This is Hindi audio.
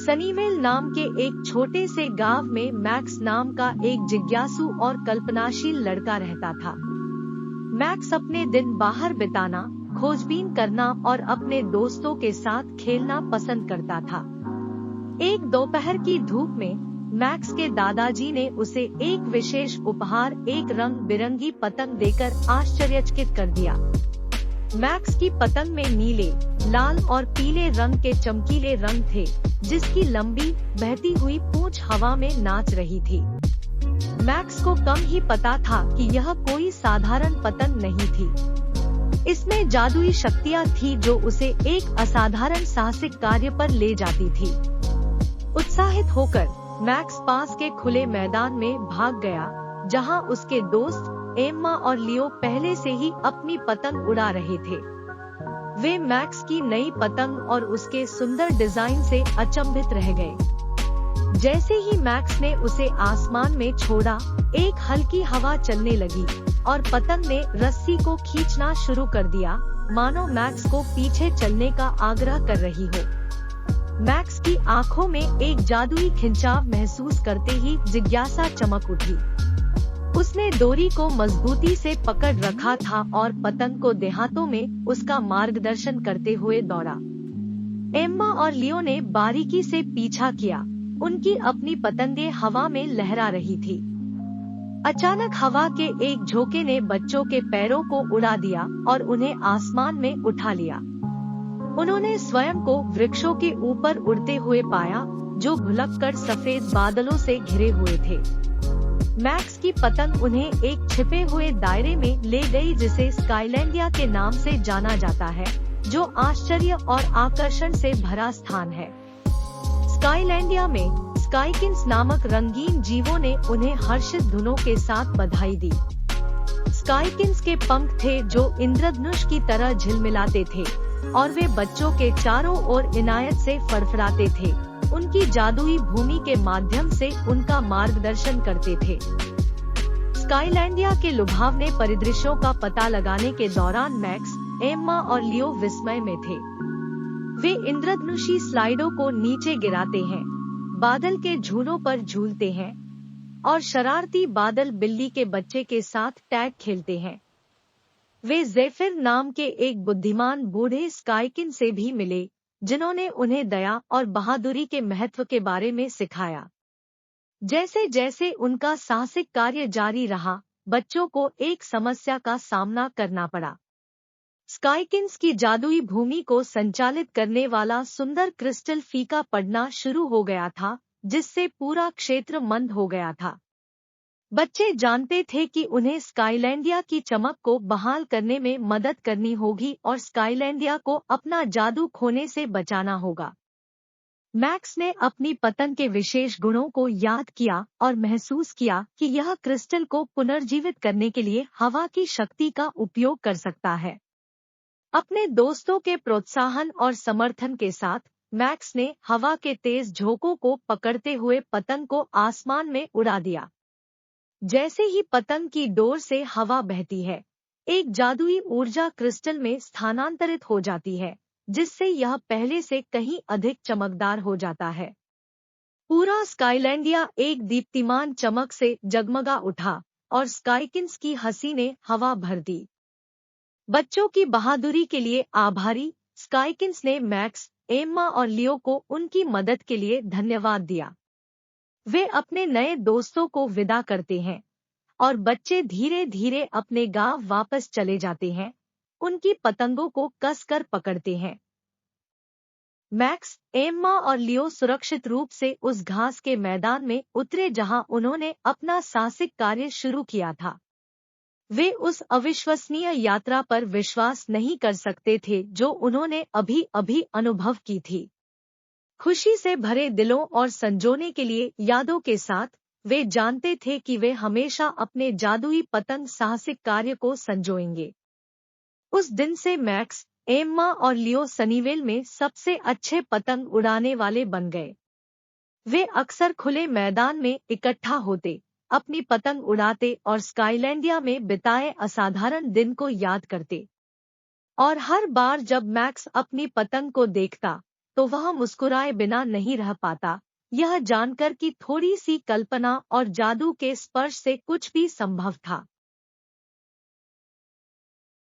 सनीवेल नाम के एक छोटे से गांव में मैक्स नाम का एक जिज्ञासु और कल्पनाशील लड़का रहता था। मैक्स अपने दिन बाहर बिताना, खोजबीन करना और अपने दोस्तों के साथ खेलना पसंद करता था। एक दोपहर की धूप में मैक्स के दादाजी ने उसे एक विशेष उपहार, एक रंग बिरंगी पतंग देकर आश्चर्यचकित कर दिया। मैक्स की पतंग में नीले, लाल और पीले रंग के चमकीले रंग थे, जिसकी लंबी, बहती हुई पूंछ हवा में नाच रही थी। मैक्स को कम ही पता था कि यह कोई साधारण पतंग नहीं थी। इसमें जादुई शक्तियां थी जो उसे एक असाधारण साहसिक कार्य पर ले जाती थी। उत्साहित होकर मैक्स पास के खुले मैदान में भाग गया, जहां उसके दोस्त एम्मा और लियो पहले से ही अपनी पतंग उड़ा रहे थे। वे मैक्स की नई पतंग और उसके सुंदर डिजाइन से अचंभित रह गए। जैसे ही मैक्स ने उसे आसमान में छोड़ा, एक हल्की हवा चलने लगी और पतंग ने रस्सी को खींचना शुरू कर दिया, मानो मैक्स को पीछे चलने का आग्रह कर रही हो। मैक्स की आंखों में एक जादुई खिंचाव महसूस करते ही जिज्ञासा चमक उठी। उसने डोरी को मजबूती से पकड़ रखा था और पतंग को देहातों में उसका मार्गदर्शन करते हुए दौड़ा। एम्मा और लियो ने बारीकी से पीछा किया। उनकी अपनी पतंगें हवा में लहरा रही थी। अचानक हवा के एक झोंके ने बच्चों के पैरों को उड़ा दिया और उन्हें आसमान में उठा लिया। उन्होंने स्वयं को वृक्षों के ऊपर उड़ते हुए पाया, जो भुलक्कड़ सफेद बादलों से घिरे हुए थे। मैक्स की पतंग उन्हें एक छिपे हुए दायरे में ले गई, जिसे स्काईलैंडिया के नाम से जाना जाता है, जो आश्चर्य और आकर्षण से भरा स्थान है। स्काईलैंडिया में स्काईकिन्स नामक रंगीन जीवों ने उन्हें हर्षित धुनों के साथ बधाई दी। स्काईकिन्स के पंख थे जो इंद्रधनुष की तरह झिलमिलाते थे और वे बच्चों के चारों ओर इनायत से फड़फड़ाते थे, उनकी जादुई भूमि के माध्यम से उनका मार्गदर्शन करते थे। स्काईलैंडिया के लुभावने परिदृश्यों का पता लगाने के दौरान मैक्स, एम्मा और लियो विस्मय में थे। वे इंद्रधनुषी स्लाइडों को नीचे गिराते हैं, बादल के झूलों पर झूलते हैं और शरारती बादल बिल्ली के बच्चे के साथ टैग खेलते हैं। वे ज़ेफिर नाम के एक बुद्धिमान बूढ़े स्काईकिन से भी मिले, जिन्होंने उन्हें दया और बहादुरी के महत्व के बारे में सिखाया। जैसे जैसे उनका साहसिक कार्य जारी रहा, बच्चों को एक समस्या का सामना करना पड़ा। स्काईकिन्स की जादुई भूमि को संचालित करने वाला सुंदर क्रिस्टल फीका पड़ना शुरू हो गया था, जिससे पूरा क्षेत्र मंद हो गया था। बच्चे जानते थे कि उन्हें स्काईलैंडिया की चमक को बहाल करने में मदद करनी होगी और स्काईलैंडिया को अपना जादू खोने से बचाना होगा। मैक्स ने अपनी पतंग के विशेष गुणों को याद किया और महसूस किया कि यह क्रिस्टल को पुनर्जीवित करने के लिए हवा की शक्ति का उपयोग कर सकता है। अपने दोस्तों के प्रोत्साहन और समर्थन के साथ मैक्स ने हवा के तेज झोंकों को पकड़ते हुए पतंग को आसमान में उड़ा दिया। जैसे ही पतंग की डोर से हवा बहती है, एक जादुई ऊर्जा क्रिस्टल में स्थानांतरित हो जाती है, जिससे यह पहले से कहीं अधिक चमकदार हो जाता है। पूरा स्काईलैंडिया एक दीप्तिमान चमक से जगमगा उठा और स्काईकिन्स की हंसी ने हवा भर दी। बच्चों की बहादुरी के लिए आभारी स्काईकिन्स ने मैक्स, एम्मा और लियो को उनकी मदद के लिए धन्यवाद दिया। वे अपने नए दोस्तों को विदा करते हैं और बच्चे धीरे धीरे अपने गांव वापस चले जाते हैं, उनकी पतंगों को कसकर पकड़ते हैं। मैक्स, एम्मा और लियो सुरक्षित रूप से उस घास के मैदान में उतरे जहां उन्होंने अपना साहसिक कार्य शुरू किया था। वे उस अविश्वसनीय यात्रा पर विश्वास नहीं कर सकते थे जो उन्होंने अभी अभी अनुभव की थी। खुशी से भरे दिलों और संजोने के लिए यादों के साथ, वे जानते थे कि वे हमेशा अपने जादुई पतंग साहसिक कार्य को संजोएंगे। उस दिन से मैक्स, एम्मा और लियो सनीवेल में सबसे अच्छे पतंग उड़ाने वाले बन गए। वे अक्सर खुले मैदान में इकट्ठा होते, अपनी पतंग उड़ाते और स्काईलैंडिया में बिताए असाधारण दिन को याद करते। और हर बार जब मैक्स अपनी पतंग को देखता, तो वह मुस्कुराए बिना नहीं रह पाता, यह जानकर कि थोड़ी सी कल्पना और जादू के स्पर्श से कुछ भी संभव था।